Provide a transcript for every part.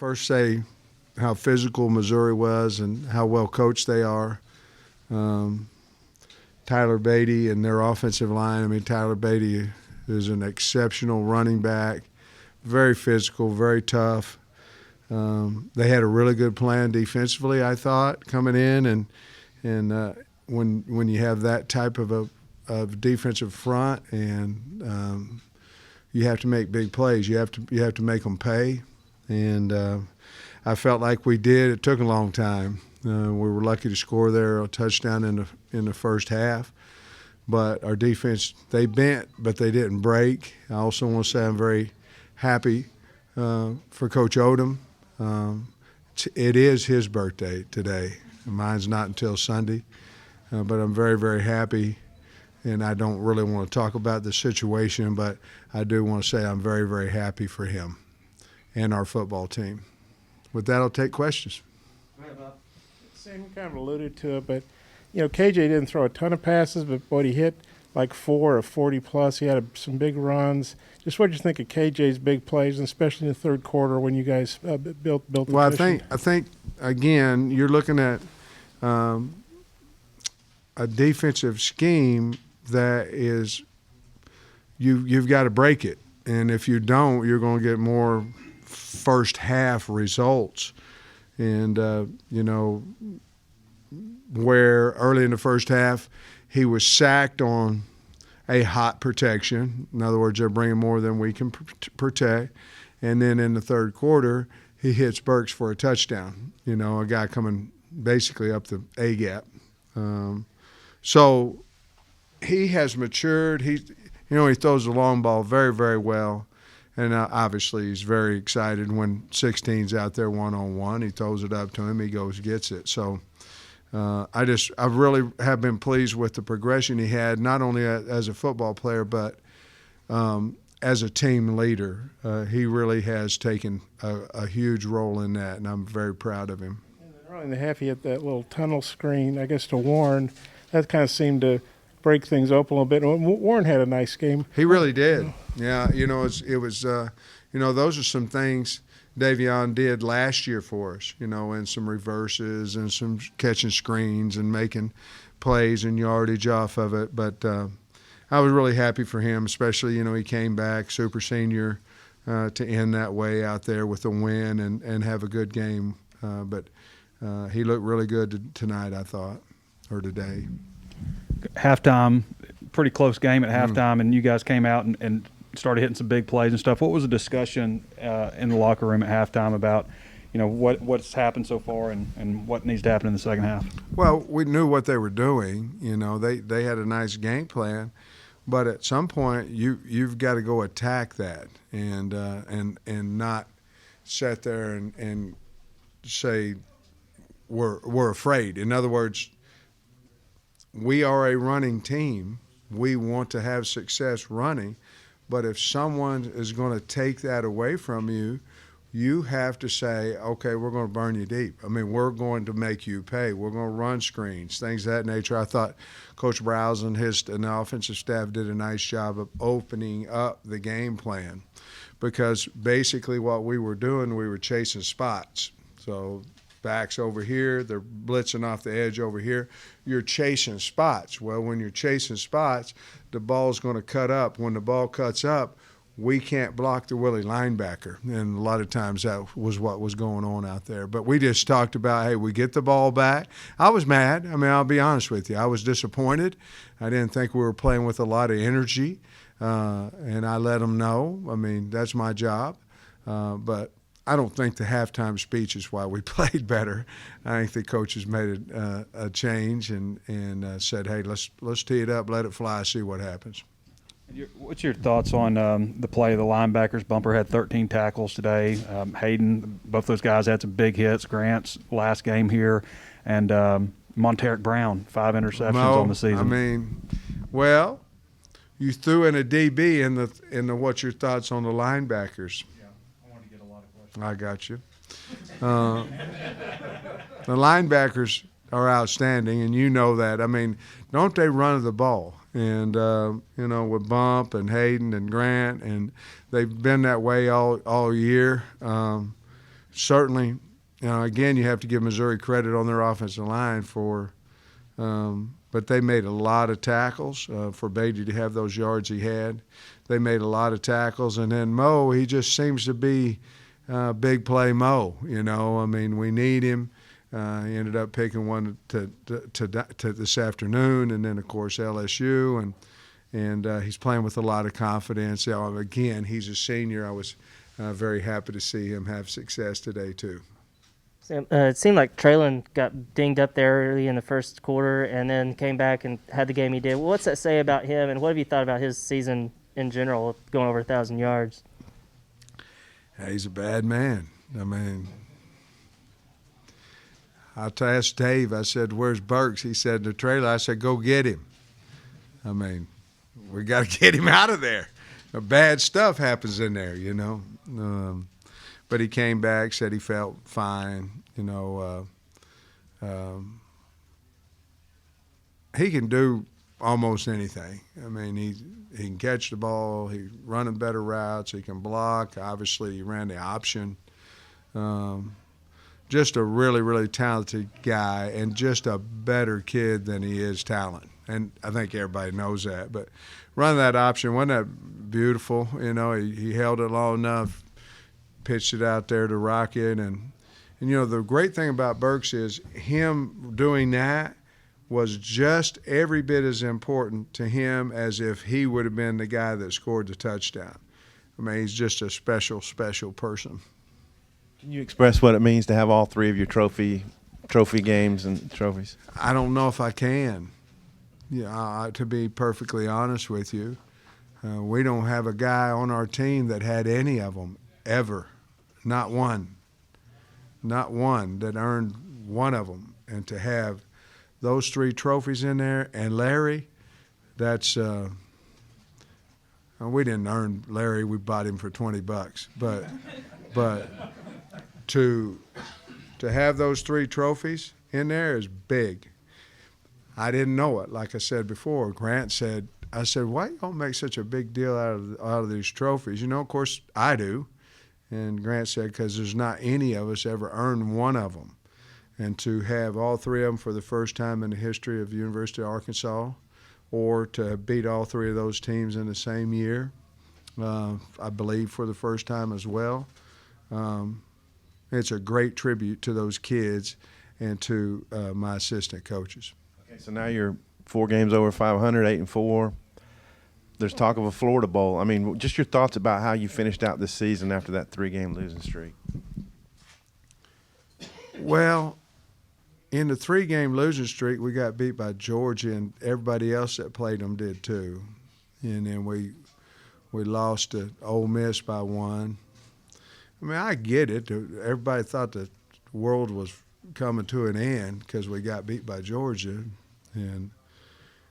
first say how physical Missouri was and how well coached they are. Tyler Beatty and their offensive line. I mean, Tyler Beatty is an exceptional running back, very physical, very tough. They had a really good plan defensively, I thought, coming in, and when you have that type of a defensive front, and you have to make big plays, you have to make them pay, and I felt like we did. It took a long time. We were lucky to score there a touchdown in the first half. But our defense, they bent, but they didn't break. I also want to say I'm very happy for Coach Odom. It is his birthday today. Mine's not until Sunday. But I'm very, very happy. And I don't really want to talk about the situation, but I do want to say I'm very, very happy for him and our football team. With that, I'll take questions. Sam, you kind of alluded to it, but, KJ didn't throw a ton of passes, but what he hit like 4 or 40-plus. He had some big runs. Just what did you think of KJ's big plays, and especially in the third quarter when you guys built the Well, position? I think, again, you're looking at a defensive scheme that is you've got to break it. And if you don't, you're going to get more first half results. And, where early in the first half he was sacked on a hot protection. In other words, they're bringing more than we can protect. And then in the third quarter, he hits Burks for a touchdown, a guy coming basically up the A-gap. So he has matured. He throws the long ball very, very well. And obviously he's very excited when 16's out there one-on-one. He throws it up to him. He goes, gets it. So I really have been pleased with the progression he had, not only as a football player, but as a team leader. He really has taken a huge role in that, and I'm very proud of him. And then early in the half, he had that little tunnel screen, I guess, to Warren. That kind of seemed to break things open a little bit. Warren had a nice game. He really did. Yeah, it was those are some things Davion did last year for us, and some reverses and some catching screens and making plays and yardage off of it. But I was really happy for him, especially, he came back, super senior, to end that way out there with a win and have a good game. But he looked really good tonight, I thought, or today. Halftime, pretty close game at halftime, and you guys came out and started hitting some big plays and stuff. What was the discussion in the locker room at halftime about, what's happened so far and what needs to happen in the second half? Well, we knew what they were doing. They had a nice game plan, but at some point you've got to go attack that and not sit there and say we're afraid. In other words, we are a running team. We want to have success running. But if someone is going to take that away from you, you have to say, okay, we're going to burn you deep. I mean, we're going to make you pay. We're going to run screens, things of that nature. I thought Coach Browse and the offensive staff did a nice job of opening up the game plan, because basically what we were doing, we were chasing spots. So backs over here, they're blitzing off the edge over here. You're chasing spots. Well, when you're chasing spots, the ball's going to cut up. When the ball cuts up, we can't block the Willie linebacker. And a lot of times that was what was going on out there. But we just talked about, hey, we get the ball back. I was mad. I mean, I'll be honest with you. I was disappointed. I didn't think we were playing with a lot of energy. And I let them know. I mean, that's my job. But I don't think the halftime speech is why we played better. I think the coaches made a change and said, hey, let's tee it up, let it fly, see what happens. What's your thoughts on the play of the linebackers? Bumper had 13 tackles today. Hayden, both those guys had some big hits. Grant's last game here. And Monteric Brown, 5 interceptions on the season. I mean, well, you threw in a DB in the what's your thoughts on the linebackers? I got you. The linebackers are outstanding, and you know that. I mean, don't they run the ball? And, with Bump and Hayden and Grant, and they've been that way all year. certainly, again, you have to give Missouri credit on their offensive line but they made a lot of tackles for Beatty to have those yards he had. They made a lot of tackles, and then Mo, he just seems to be big play Mo. I mean, we need him. He ended up picking one to this afternoon, and then of course LSU, and he's playing with a lot of confidence. Again, he's a senior. I was very happy to see him have success today too. Sam, it seemed like Traylon got dinged up there early in the first quarter and then came back and had the game he did. What's that say about him, and what have you thought about his season in general, going over 1,000 yards? He's a bad man. I mean, I asked Dave, I said, where's Burks? He said, the trailer. I said, go get him. I mean, we got to get him out of there. Bad stuff happens in there, but he came back, said he felt fine. He can do almost anything. I mean, he can catch the ball. He's running better routes. He can block. Obviously, he ran the option. Just a really, really talented guy, and just a better kid than he is talent. And I think everybody knows that. But running that option, wasn't that beautiful? He held it long enough, pitched it out there to Rocket. And the great thing about Burks is him doing that was just every bit as important to him as if he would have been the guy that scored the touchdown. I mean, he's just a special, special person. Can you express what it means to have all three of your trophy games and trophies? I don't know if I can. To be perfectly honest with you, we don't have a guy on our team that had any of them ever. Not one that earned one of them. And to have those three trophies in there, and Larry, that's we didn't earn Larry. We bought him for $20, but to have those three trophies in there is big. I didn't know it. Like I said before, Grant said, I said, why you don't make such a big deal out of these trophies? Of course I do. And Grant said, because there's not any of us ever earned one of them. And to have all three of them for the first time in the history of the University of Arkansas, or to beat all three of those teams in the same year, I believe for the first time as well, it's a great tribute to those kids and to my assistant coaches. Okay, so now you're 4 games over 500, 8-4. There's talk of a Florida Bowl. I mean, just your thoughts about how you finished out this season after that 3-game losing streak. Well, in the 3-game losing streak, we got beat by Georgia, and everybody else that played them did too. And then we lost to Ole Miss by 1. I mean, I get it. Everybody thought the world was coming to an end because we got beat by Georgia, and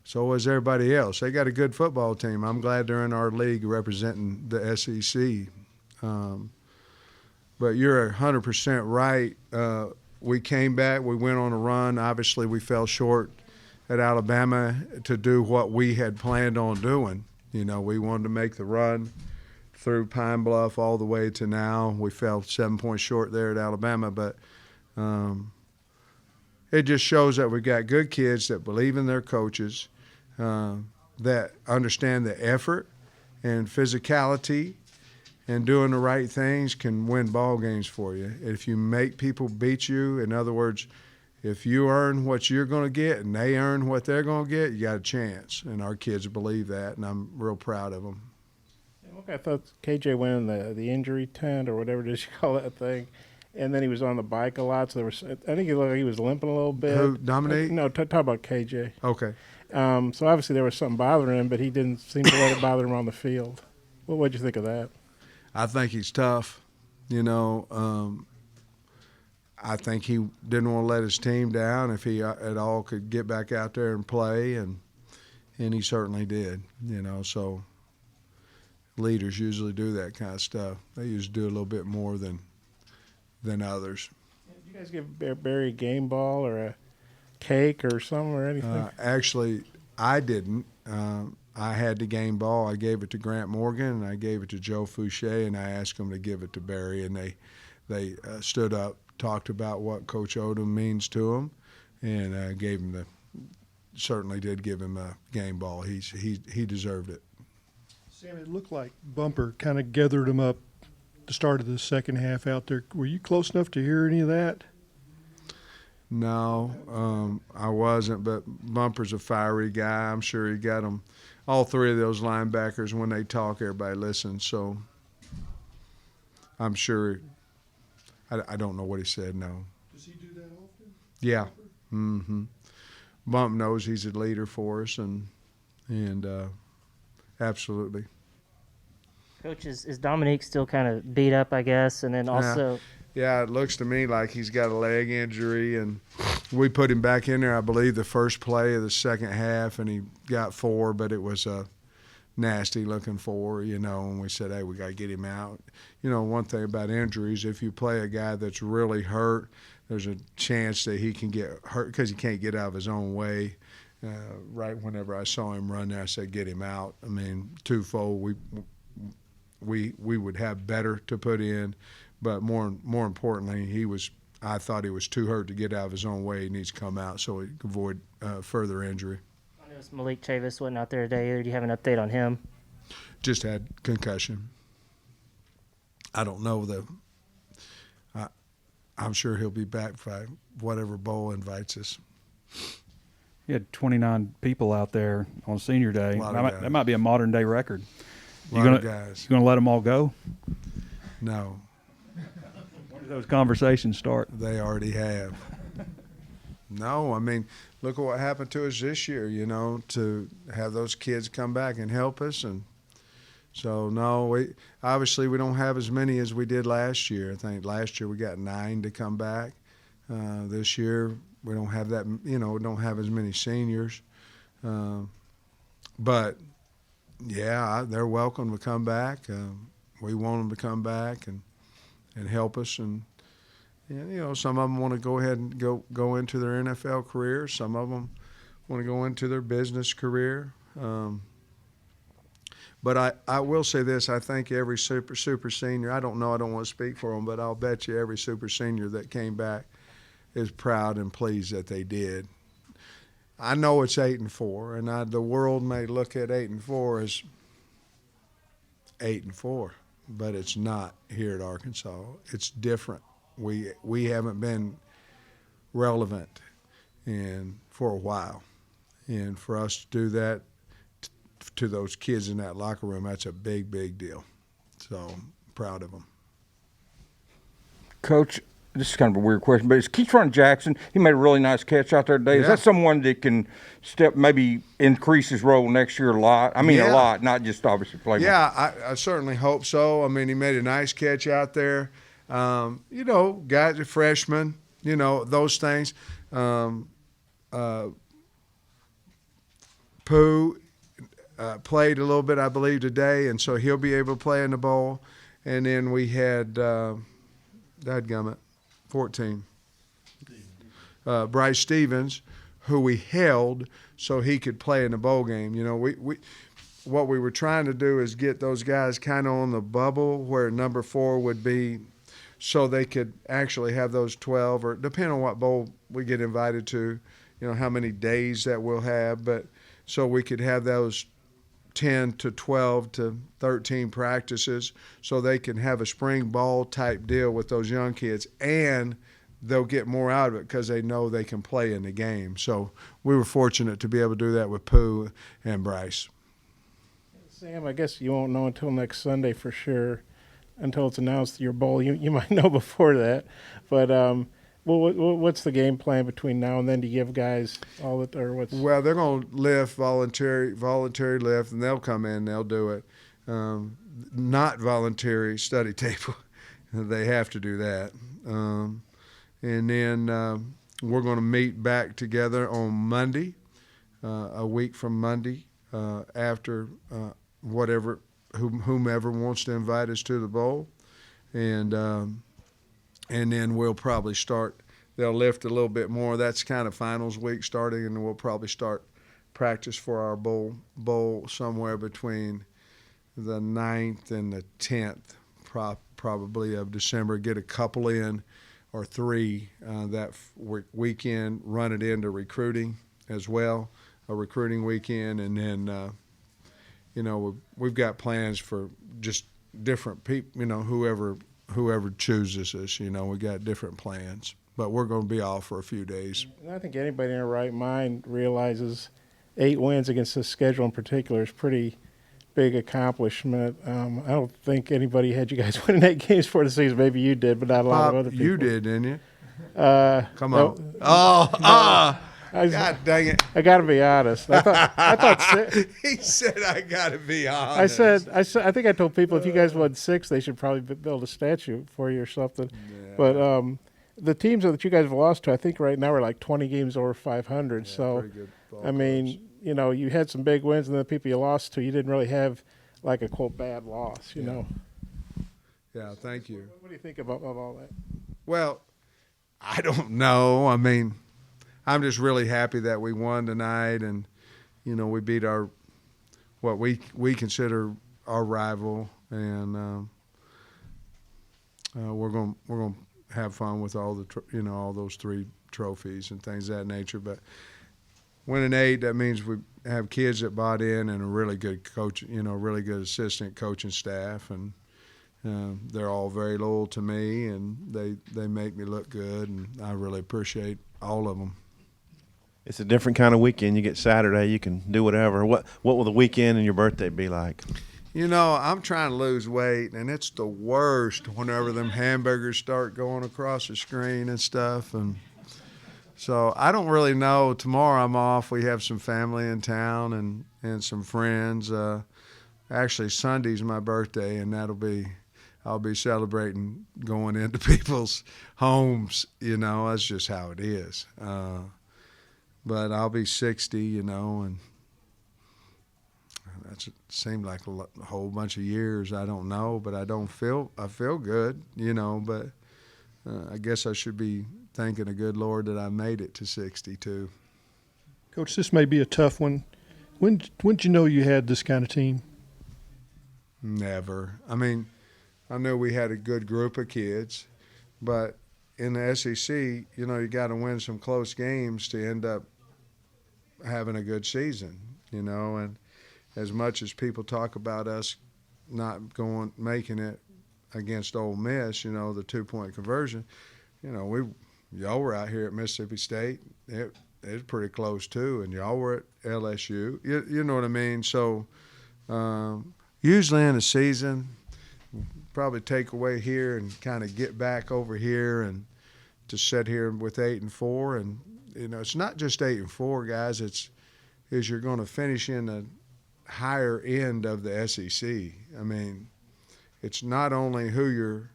so was everybody else. They got a good football team. I'm glad they're in our league representing the SEC. But you're 100% right. We came back. We went on a run. Obviously, we fell short at Alabama to do what we had planned on doing. We wanted to make the run through Pine Bluff all the way to now. We fell 7 points short there at Alabama, but it just shows that we've got good kids that believe in their coaches, that understand the effort and physicality and doing the right things can win ball games for you. If you make people beat you, in other words, if you earn what you're going to get and they earn what they're going to get, you got a chance. And our kids believe that, and I'm real proud of them. I thought KJ went in the injury tent or whatever it is you call that thing, and then he was on the bike a lot. So I think he looked like he was limping a little bit. Who, Dominique? No, talk about KJ. Okay. So obviously there was something bothering him, but he didn't seem to let it bother him on the field. What'd you think of that? I think he's tough. I think he didn't want to let his team down if he at all could get back out there and play, and he certainly did. So leaders usually do that kind of stuff. They usually do a little bit more than others. Did you guys give Barry a game ball or a cake or something or anything? Actually, I didn't. I had the game ball. I gave it to Grant Morgan, and I gave it to Joe Fouché, and I asked them to give it to Barry, and they stood up, talked about what Coach Odom means to him, and gave him certainly did give him a game ball. He deserved it. Sam, it looked like Bumper kind of gathered him up the start of the second half out there. Were you close enough to hear any of that? No, I wasn't, but Bumper's a fiery guy. I'm sure he got them. All three of those linebackers, when they talk, everybody listens. So I'm sure. I don't know what he said, no. Does he do that often? Yeah. Mm-hmm. Bump knows he's a leader for us, and absolutely. Coach, is Dominique still kind of beat up, I guess? And then also, Yeah, it looks to me like he's got a leg injury, and we put him back in there, I believe, the first play of the second half, and he got 4, but it was a nasty-looking 4, and we said, hey, we got to get him out. One thing about injuries, if you play a guy that's really hurt, there's a chance that he can get hurt because he can't get out of his own way. Right whenever I saw him run there, I said, get him out. I mean, twofold, we would have better to put in, but more importantly, I thought he was too hurt to get out of his own way. He needs to come out so he can avoid further injury. I noticed Malik Chavis wasn't out there today either. Do you have an update on him? Just had concussion. I don't know I'm sure he'll be back by whatever bowl invites us. You had 29 people out there on Senior Day. That might be a modern day record. A lot of guys. You gonna let them all go? No, When do those conversations start? they already have. No, I mean, look at what happened to us this year, to have those kids come back and help us. And so, no, we don't have as many as we did last year. I think last year we got 9 to come back. This year we don't have that, we don't have as many seniors. But, yeah, they're welcome to come back. We want them to come back and help us. And some of them want to go ahead and go into their NFL career. Some of them want to go into their business career. But I will say this, I think every super senior, I don't want to speak for them, but I'll bet you every super senior that came back is proud and pleased that they did. I know it's 8-4, and the world may look at 8-4 as 8-4, but it's not here at Arkansas. It's different. We haven't been relevant for a while, and for us to do that to those kids in that locker room, that's a big, big deal. So I'm proud of them. Coach, this is kind of a weird question, but is Keyshawn Jackson, he made a really nice catch out there today. Is that someone that can maybe increase his role next year a lot? I mean, a lot, not just obviously play. Yeah, I certainly hope so. I mean, he made a nice catch out there. Guys, a freshman, those things. Pooh played a little bit, I believe, today, and so he'll be able to play in the bowl. And then we had, dadgummit, 14, Bryce Stevens, who we held so he could play in the bowl game. What we were trying to do is get those guys kind of on the bubble where number 4 would be, so they could actually have those 12, or depending on what bowl we get invited to, how many days that we'll have, but so we could have those 10 to 12 to 13 practices so they can have a spring ball type deal with those young kids, and they'll get more out of it because they know they can play in the game. So we were fortunate to be able to do that with Pooh and Bryce. Sam, I guess you won't know until next Sunday for sure, until it's announced your bowl. You might know before that, but what's the game plan between now and then to give guys all that, or what's? Well, they're going to lift voluntary lift, and they'll come in, they'll do it. Not voluntary study table, they have to do that. And then we're going to meet back together on Monday, a week from Monday, after whomever wants to invite us to the bowl, and then we'll probably start. They'll lift a little bit more. That's kind of finals week starting, and we'll probably start practice for our bowl somewhere between the 9th and the 10th, probably of December, get a couple in or 3 that weekend, run it into recruiting as well, a recruiting weekend, and then we've got plans for just different people, whoever chooses us, we got different plans. But we're going to be off for a few days. And I think anybody in their right mind realizes 8 wins against this schedule in particular is pretty big accomplishment. I don't think anybody had you guys winning 8 games for the season. Maybe you did, but not a lot of other people. You did, didn't you? Come on. God dang it. I got to be honest. I thought he said, I got to be honest. I think I told people if you guys won 6, they should probably build a statue for you or something. Yeah. But the teams that you guys have lost to, I think right now are like 20 games over 500. Yeah, so, I mean, you had some big wins, and the people you lost to, you didn't really have like a, quote, bad loss, you know. Yeah, thank you. What do you think about all that? Well, I don't know. I mean, I'm just really happy that we won tonight, and we beat what we consider our rival, and we're going to have fun with all all those 3 trophies and things of that nature. But winning 8, that means we have kids that bought in and a really good coach, really good assistant coaching staff, and they're all very loyal to me, and they make me look good, and I really appreciate all of them. It's a different kind of weekend. You get Saturday, you can do whatever. What will the weekend and your birthday be like? I'm trying to lose weight, and it's the worst whenever them hamburgers start going across the screen and stuff. And so I don't really know. Tomorrow I'm off. We have some family in town and some friends. Actually, Sunday's my birthday, and I'll be celebrating going into people's homes. That's just how it is. But I'll be 60, and that seemed like a whole bunch of years. I don't know, but I feel good, but I guess I should be thanking the good Lord that I made it to 62. Coach, this may be a tough one. When did you know you had this kind of team? Never. I mean, I knew we had a good group of kids, but in the SEC, you got to win some close games to end up having a good season, and as much as people talk about us not making it against Ole Miss, the 2-point conversion, y'all were out here at Mississippi State. It was pretty close too, and y'all were at LSU. You know what I mean? So usually in a season, probably take away here and kind of get back over here and to sit here with 8-4, and it's not just 8-4, guys. Is you're going to finish in the higher end of the SEC. I mean, it's not only who you're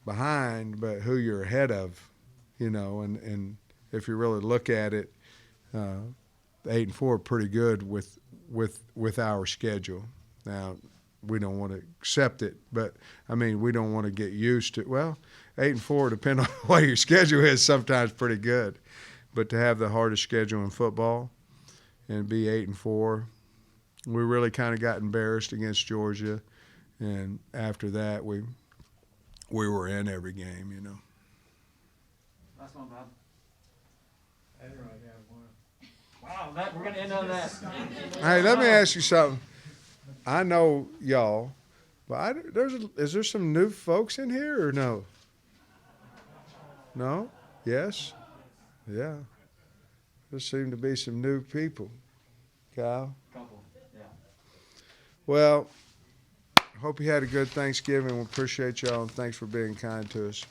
behind, but who you're ahead of, and if you really look at it, 8-4 are pretty good with our schedule. Now, we don't want to accept it, but I mean, we don't want to get used to, 8-4, depending on what your schedule is, sometimes pretty good. But to have the hardest schedule in football and be 8-4, we really kind of got embarrassed against Georgia, and after that, we were in every game, That's not bad. I didn't really have one. Wow, we're gonna end on that. Hey, let me ask you something. I know y'all, but is there some new folks in here or no? No? Yes? Yeah. There seem to be some new people. Kyle? Couple, yeah. Well, hope you had a good Thanksgiving. We appreciate y'all, and thanks for being kind to us.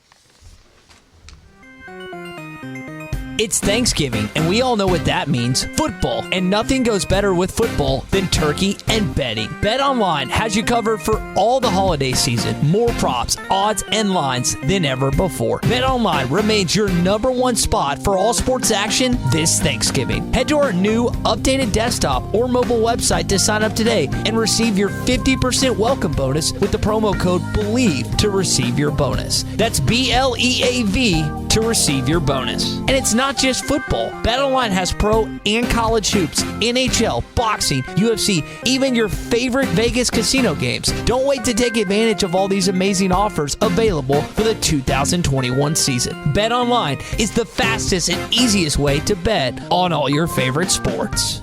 It's Thanksgiving, and we all know what that means, football. And nothing goes better with football than turkey and betting. BetOnline has you covered for all the holiday season. More props, odds, and lines than ever before. BetOnline remains your #1 spot for all sports action this Thanksgiving. Head to our new updated desktop or mobile website to sign up today and receive your 50% welcome bonus with the promo code BELIEVE to receive your bonus. That's BLEAV to to receive your bonus. And it's not just football. BetOnline has pro and college hoops, NHL, boxing, UFC, even your favorite Vegas casino games. Don't wait to take advantage of all these amazing offers available for the 2021 season. BetOnline is the fastest and easiest way to bet on all your favorite sports.